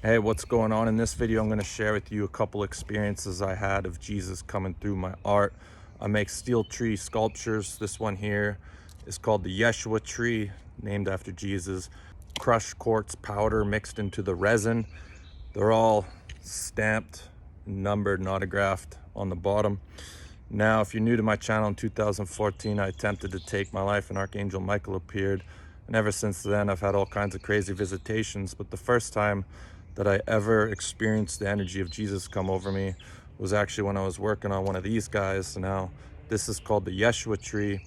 Hey, what's going on? In this video, I'm going to share with you a couple experiences I had of Jesus coming through my art. I make steel tree sculptures. This one here is called the Yeshua tree, named after Jesus. Crushed quartz powder mixed into the resin. They're all stamped, numbered, and autographed on the bottom. Now, if you're new to my channel, in 2014, I attempted to take my life and Archangel Michael appeared. And ever since then, I've had all kinds of crazy visitations. But the first time that I ever experienced the energy of Jesus come over me was actually when I was working on one of these guys. Now, this is called the Yeshua tree.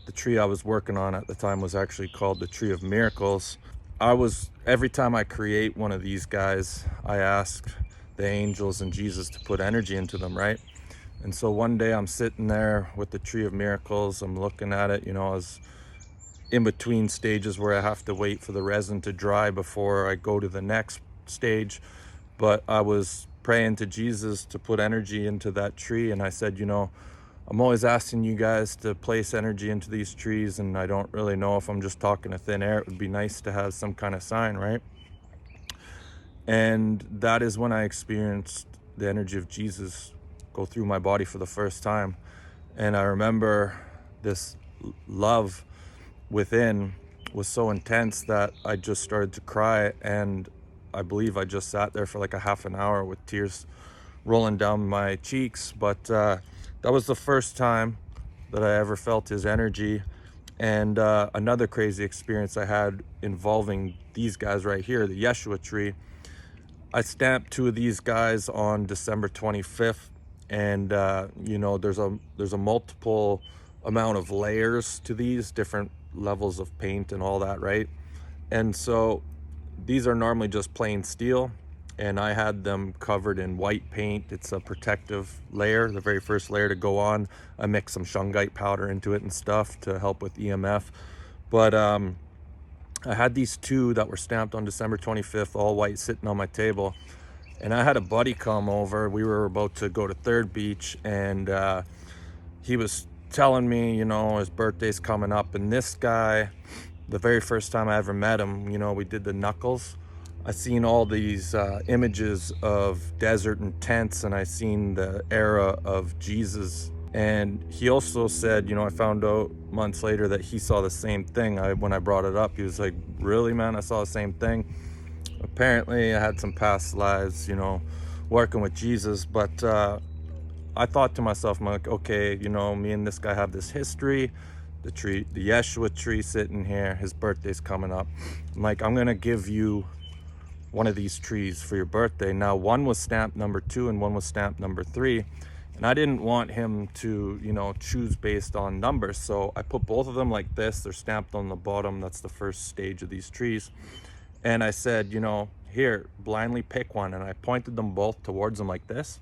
The tree I was working on at the time was actually called the Tree of Miracles. Every time I create one of these guys, I ask the angels and Jesus to put energy into them, right? And so one day I'm sitting there with the Tree of Miracles. I'm looking at it, I was in between stages where I have to wait for the resin to dry before I go to the next stage. But I was praying to Jesus to put energy into that tree. And I said, I'm always asking you guys to place energy into these trees, and I don't really know if I'm just talking to thin air. It would be nice to have some kind of sign, right? And that is when I experienced the energy of Jesus go through my body for the first time. And I remember this love within was so intense that I just started to cry, and I believe I just sat there for like a half an hour with tears rolling down my cheeks. But that was the first time that I ever felt his energy. And another crazy experience I had involving these guys right here, the Yeshua tree. I stamped two of these guys on December 25th, and there's a multiple amount of layers to these different levels of paint and all that, right? And so these are normally just plain steel, and I had them covered in white paint. It's a protective layer, the very first layer to go on. I mixed some shungite powder into it and stuff to help with EMF. But I had these two that were stamped on December 25th, all white, sitting on my table. And I had a buddy come over. We were about to go to Third Beach, and he was telling me, his birthday's coming up. And this guy, the very first time I ever met him, we did the knuckles. I seen all these images of desert and tents, and I seen the era of Jesus. And he also said, I found out months later that he saw the same thing. When I brought it up, he was like, really, man, I saw the same thing. Apparently I had some past lives, working with Jesus. But I thought to myself, I'm like, okay, me and this guy have this history. The Yeshua tree sitting here, his birthday's coming up. I'm like, I'm gonna give you one of these trees for your birthday. Now, one was stamped number 2 and one was stamped number 3. And I didn't want him to, choose based on numbers. So I put both of them like this. They're stamped on the bottom. That's the first stage of these trees. And I said, here, blindly pick one. And I pointed them both towards him like this.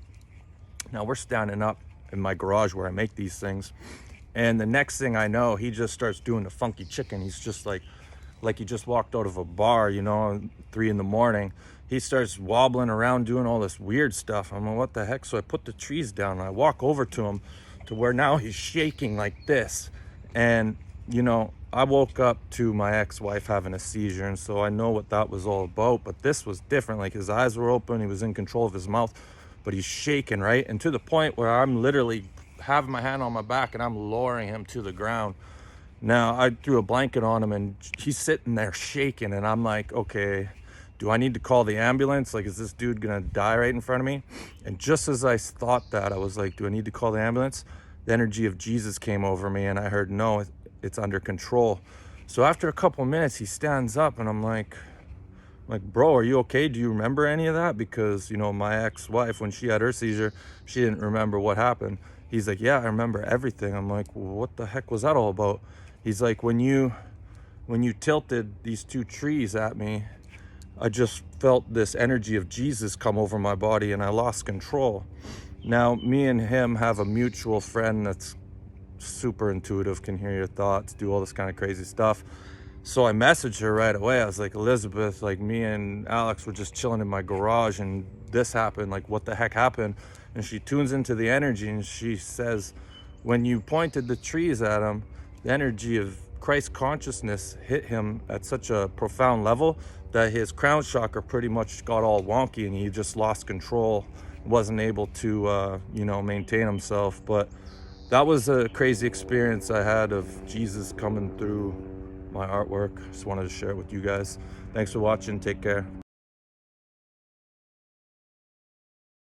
Now we're standing up in my garage where I make these things. And the next thing I know, he just starts doing the funky chicken. He's just like he just walked out of a bar, 3 in the morning. He starts wobbling around doing all this weird stuff. I'm like, what the heck? So I put the trees down and I walk over to him to where now he's shaking like this. And, I woke up to my ex-wife having a seizure. And so I know what that was all about. But this was different. Like, his eyes were open. He was in control of his mouth. But he's shaking, right? And to the point where I'm literally having my hand on my back and I'm lowering him to the ground. Now, I threw a blanket on him and he's sitting there shaking, and I'm like, okay, do I need to call the ambulance? Like, is this dude gonna die right in front of me? And just as I thought that, I was like, do I need to call the ambulance? The energy of Jesus came over me, and I heard, no, it's under control. So after a couple of minutes, he stands up, and I'm like, bro, are you okay? Do you remember any of that? Because, my ex-wife, when she had her seizure, she didn't remember what happened. He's like, yeah, I remember everything. I'm like, well, what the heck was that all about? He's like, when you tilted these two trees at me, I just felt this energy of Jesus come over my body, and I lost control. Now, me and him have a mutual friend that's super intuitive, can hear your thoughts, do all this kind of crazy stuff. So I messaged her right away. I was like, Elizabeth, like, me and Alex were just chilling in my garage and this happened. Like, what the heck happened? And she tunes into the energy and she says, when you pointed the trees at him, the energy of Christ consciousness hit him at such a profound level that his crown chakra pretty much got all wonky and he just lost control, wasn't able to maintain himself. But that was a crazy experience I had of Jesus coming through my artwork. Just wanted to share it with you guys. Thanks for watching. Take care.